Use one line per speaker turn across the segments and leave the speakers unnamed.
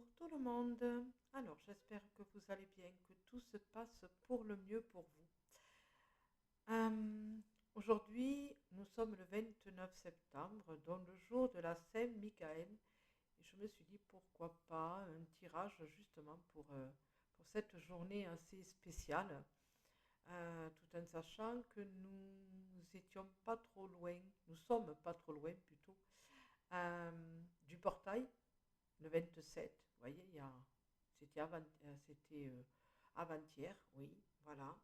Bonjour tout le monde. Alors, j'espère que vous allez bien, que tout se passe pour le mieux pour vous. Euh, Aujourd'hui, nous sommes le 29 septembre, donc le jour de la Saint-Michael. Et je me suis dit pourquoi pas un tirage justement pour cette journée assez spéciale, tout en sachant que nous étions pas trop loin, nous sommes pas trop loin plutôt, du portail le 27, vous voyez, c'était avant-hier, oui, voilà.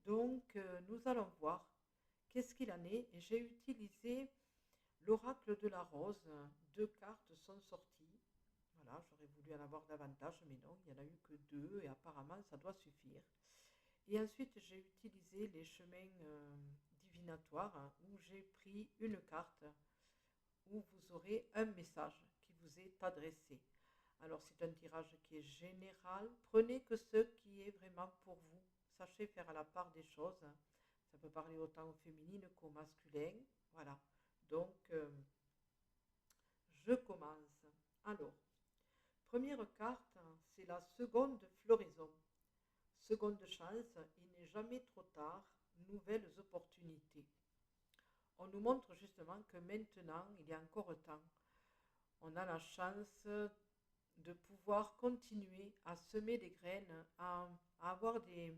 Donc, nous allons voir qu'est-ce qu'il en est. Et j'ai utilisé l'oracle de la rose. Deux cartes sont sorties. Voilà, j'aurais voulu en avoir davantage, mais non, il n'y en a eu que deux et apparemment ça doit suffire. Et ensuite, j'ai utilisé les chemins divinatoires, où j'ai pris une carte où vous aurez un message qui vous est adressé. Alors c'est un tirage qui est général. Prenez que ce qui est vraiment pour vous. Sachez faire la part des choses. Ça peut parler autant au féminin qu'au masculin. Voilà. Donc, je commence. Alors, première carte, c'est la seconde floraison. Seconde chance, il n'est jamais trop tard. Nouvelles opportunités. On nous montre justement que maintenant, il y a encore temps. On a la chance de pouvoir continuer à semer des graines, à avoir des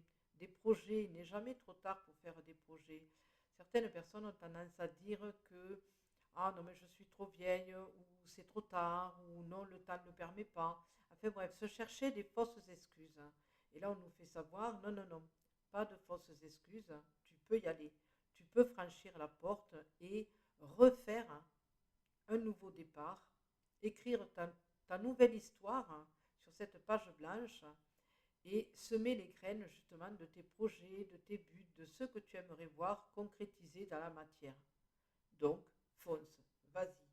projets. Il n'est jamais trop tard pour faire des projets. Certaines personnes ont tendance à dire que ah non mais je suis trop vieille ou c'est trop tard ou non le temps ne le permet pas. Enfin bref, se chercher des fausses excuses. Et là on nous fait savoir non non non, pas de fausses excuses. Tu peux y aller, tu peux franchir la porte et refaire un nouveau départ, écrire ta nouvelle histoire sur cette page blanche et semer les graines justement de tes projets, de tes buts, de ce que tu aimerais voir concrétisé dans la matière. Donc, fonce, vas-y.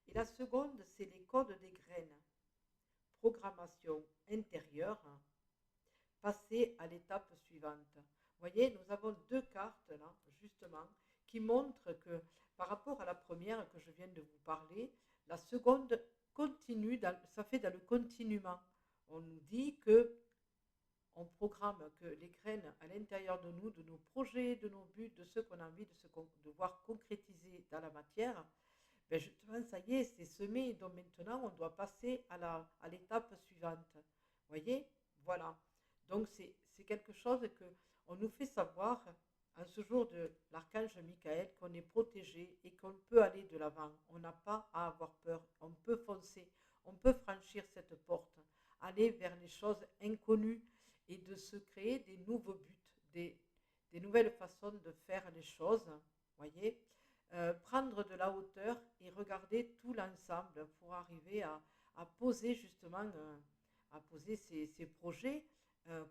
Et la seconde, c'est les codes des graines. Programmation intérieure, passer à l'étape suivante. Vous voyez, nous avons deux cartes là, justement, qui montrent que par rapport à la première que je viens de vous parler, la seconde continue, ça fait dans le continuum. On nous dit que on programme que les graines à l'intérieur de nous, de nos projets, de nos buts, de ce qu'on a envie de voir concrétiser dans la matière, ben justement, ça y est, c'est semé. Donc maintenant, on doit passer à l'étape suivante. Vous voyez. Voilà. Donc c'est quelque chose que on nous fait savoir en ce jour de l'archange Michael qu'on est protégé et qu'on peut aller de l'avant. On n'a pas à avoir peur. On peut foncer. On peut franchir cette porte, aller vers les choses inconnues et de se créer des nouveaux buts, des nouvelles façons de faire les choses. Voyez, prendre de la hauteur et regarder tout l'ensemble pour arriver à poser justement, à poser ces projets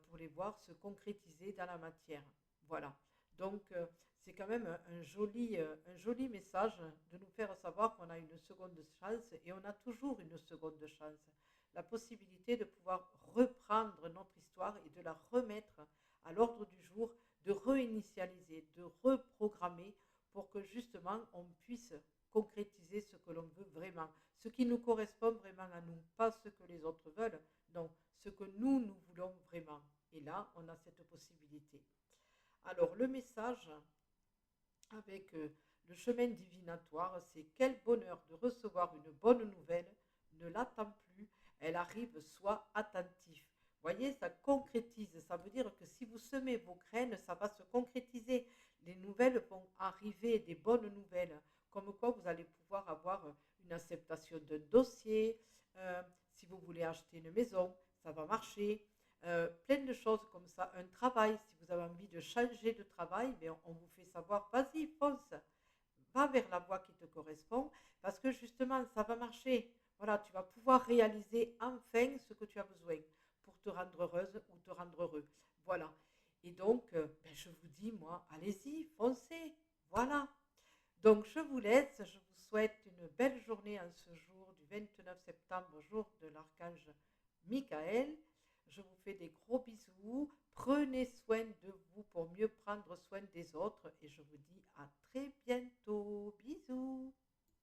pour les voir se concrétiser dans la matière. Voilà. Donc, c'est quand même un joli message de nous faire savoir qu'on a une seconde chance et on a toujours une seconde chance. La possibilité de pouvoir reprendre notre histoire et de la remettre à l'ordre du jour, de réinitialiser, de reprogrammer pour que justement on puisse concrétiser ce que l'on veut vraiment, ce qui nous correspond vraiment à nous, pas ce que les autres veulent, non, ce que nous voulons vraiment. Et là, on a cette possibilité. Alors, le message avec le chemin divinatoire, c'est quel bonheur de recevoir une bonne nouvelle, ne l'attends plus, elle arrive, sois attentif. Voyez, ça concrétise, ça veut dire que si vous semez vos graines, ça va se concrétiser. Les nouvelles vont arriver, des bonnes nouvelles, comme quoi vous allez pouvoir avoir une acceptation d'un dossier, si vous voulez acheter une maison, ça va marcher. Plein de choses comme ça. Un travail, si vous avez envie de changer de travail, mais on vous fait savoir, vas-y, fonce, va vers la voie qui te correspond, parce que justement, ça va marcher. Voilà, tu vas pouvoir réaliser enfin ce que tu as besoin pour te rendre heureuse ou te rendre heureux. Voilà. Et donc, je vous dis, moi, allez-y, foncez. Voilà. Donc, je vous laisse. Je vous souhaite une belle journée en ce jour du 29 septembre, jour de l'archange Michael. Je vous fais des gros bisous. Prenez soin de vous pour mieux prendre soin des autres. Et je vous dis à très bientôt. Bisous.